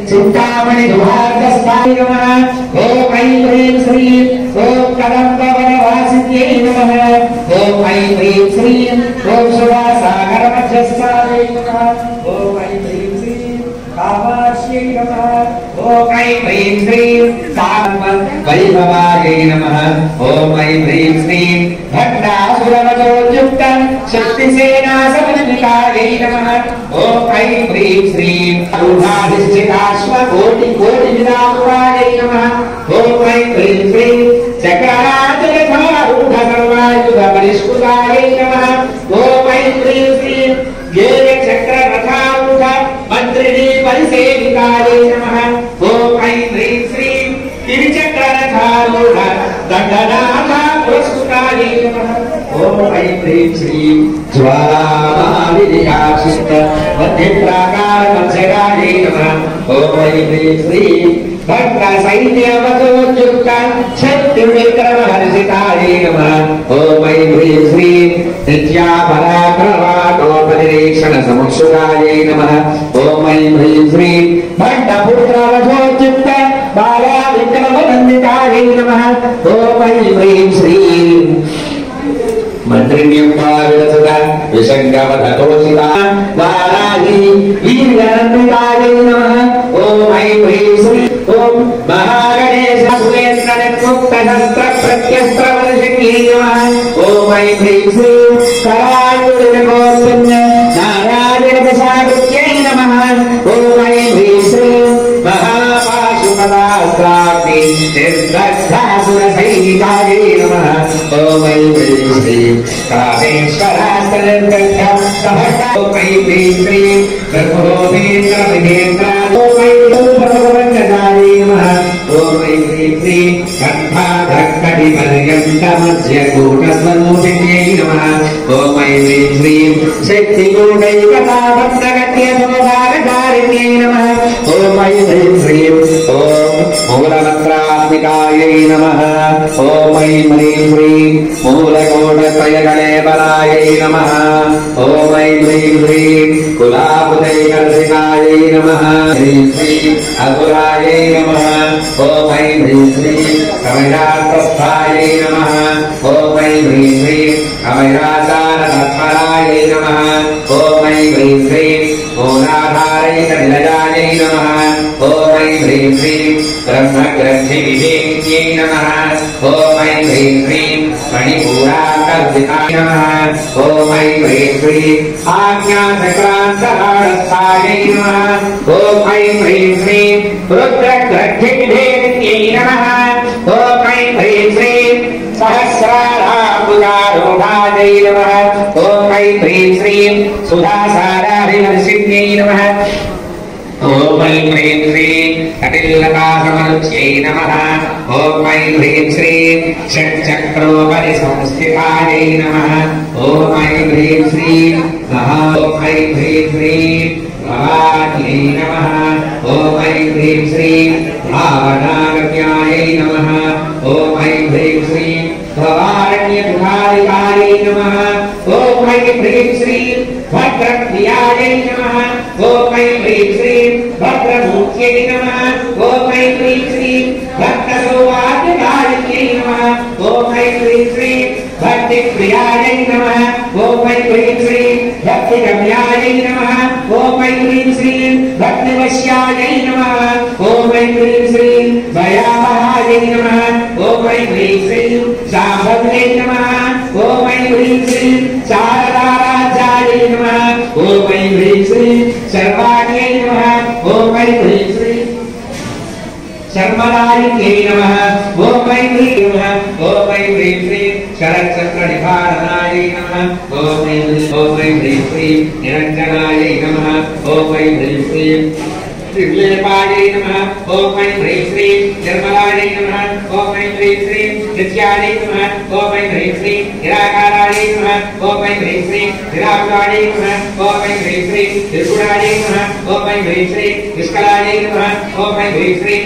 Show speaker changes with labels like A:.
A: चिंतामणि दुर्गास्ताय नमः। ओम ऐं ह्रीं श्रीं ओम कदम्बवनवासिन्यै नमः। ओम ऐं ह्रीं श्रीं ओम सुवासागरमध्यस्थायै नमः। ओम ऐं ह्रीं श्रीं कामाक्ष्यै नमः। ओम ऐं ह्रीं श्रीं वैभवायै नमः। ओम ऐं ह्रीं श्रीं भट्टासुरवचोद्युक्त शक्तिसेनासमन्वितायै नमः। ओम ऐं ह्रीं श्रीं कोटिविदापुरायै नमः। ओम ऐं ह्रीं श्रीं चक्राचलधारूढसर्वायुधपरिष्कृतायै नमः। ओम ऐं ह्रीं श्रीं चक्ररथारूढ मन्त्रिणी परिसेवितायै नमः। ओम ऐं ह्रीं श्रीं तिरुचक्ररथारूढ दण्डनाथ पुरस्कृतायै नमः। ओम ऐं ह्रीं श्रीं ज्वालामालिनिकाक्षिप्त मध्यप्राकारमध्यगायै नमः। ओम ऐं ह्रीं श्रीं भट्टसैन्यवचोद्युक्त शक्तिविक्रमहर्षितायै नमः। ओम ऐं ह्रीं श्रीं नित्यापराक्रमवाटोपनिरीक्षणसमुत्सुकायै नमः। ओम ऐं ह्रीं श्रीं भट्टपुत्रवचोद्युक्त बालाविक्रमवन्दितायै नमः। ओम ऐं ह्रीं श्रीं मंत्रिण्यं पाविलसदा विशङ्गवधतोषिता वाराही वीर्यनन्दितायै नमः। ओम ऐं ह्रीं श्रीं ओम महागणेशसुरेन्द्रनिर्मुक्तशस्त्रप्रत्यस्त्रवर्षिण्यै नमः। ओम ऐं ह्रीं श्रीं करायुधगोत्पन्न नारायणप्रसादत्यै नमः। ओम ऐं ह्रीं श्रीं महापाशुपदास्त्राग्नि निर्दग्धासुरसैनिकायै नमः। ओम ऐं ह्रीं श्रीं कामेश्वरास्त्रनिर्गण्य ओम ऐं ह्रीं श्रीं ब्रह्मोपेन्द्रमहेन्द्राय ओम ऐं भगवन्नदायै नमः। ओम ऐं ह्रीं श्रीं कण्ठाधक्कटिपर्यन्तमध्यकूटस्वरूपिण्यै नमः। ओम ऐं ह्रीं श्रीं शक्तिकूटैकताभक्तगत्यधोभागकारिण्यै नमः। ओम ऐं ह्रीं श्रीं ओम मूलमन्त्रात्मिकायै नमः। ओम ऐं ह्रीं श्रीं मूलकोटत्रयगणेवरायै नमः। ओम ऐं ह्रीं श्रीं कुलापुतैकर्षितायै नमः। ह्रीं श्रीं अघोरायै नमः। ओम ऐं ह्रीं श्रीं कमलास्थायै नमः। ओम ऐं ह्रीं श्रीं कमलासारतत्परायै नमः। ओम ऐं ह्रीं श्रीं मूलाधारैकनिलयायै नमः। ओम ऐं ह्रीं श्रीं ब्रह्मग्रन्थिविधेय्यै नमः। ओम ऐं ह्रीं श्रीं मणिपूराकर्षिताय नमः। ओम ऐं ह्रीं श्रीं आज्ञाचक्रान्तराळस्थायै नमः। ओम ऐं ह्रीं श्रीं रुद्रग्रन्थिविधेय्यै नमः। ओम ऐं ह्रीं श्रीं सहस्राराम्बुजारूढायै नमः। ओम ऐं ह्रीं श्रीं सुधासाराभिवर्षिण्यै नमः। ओम ऐं ह्रीं श्रीं कटिलकासमनुज्ञै नमः। ओम ऐं ह्रीं श्रीं षट्चक्रोपरि संस्थितायै नमः। ओम ऐं ह्रीं श्रीं ओम ऐं ह्रीं श्रीं भवान्यै नमः। ओम ऐं ह्रीं श्रीं भावनागम्यायै नमः। ओम ऐं ह्रीं श्रीं भवारण्यविहारिकायै नमः। ओम ऐं ह्रीं श्रीं भद्रप्रियायै नमः। ओम ऐं ह्रीं श्रीं भद्रमूर्त्यै नमः। ओम ऐं ह्रीं श्रीं भक्तसौभाग्यदायिन्यै नमः। ओम ऐं ह्रीं श्रीं भक्तिप्रियायै नमः। ओम ऐं ह्रीं श्रीं भक्तिगम्यायै नमः। ओम ऐं ह्रीं श्रीं भक्तिवश्यायै नमः। ओम ऐं ह्रीं श्रीं भयावहायै नमः। ओम ऐं ह्रीं श्रीं शाम्भव्यै नमः। ओम ऐं ह्रीं श्रीं शारदाराध्यायै नमः। ओम ऐं ह्रीं श्रीं सर्वाण्यै नमः। ओम ऐं ह्रीं श्रीं शर्मदायिन्यै नमः। ओम ऐं ह्रीं नमः। ओम ऐं ह्रीं श्रीं शरच्चक्रनिवारणायै नमः। ओम ऐं ह्रीं श्रीं निरञ्जनायै नमः ओम ऐं ह्रीं श्रीं त्रिलेपायै नमः ओम ऐं ह्रीं श्रीं निर्मलायै नमः ओम ऐं ह्रीं श्रीं नित्यायै नमः ओम ऐं ह्रीं श्रीं निराकारायै नमः ओम ऐं ह्रीं श्रीं निराकारायै नमः ओम ऐं ह्रीं श्रीं निर्गुणायै नमः ओम ऐं ह्रीं श्रीं निष्कलायै नमः ओम ऐं ह्रीं श्रीं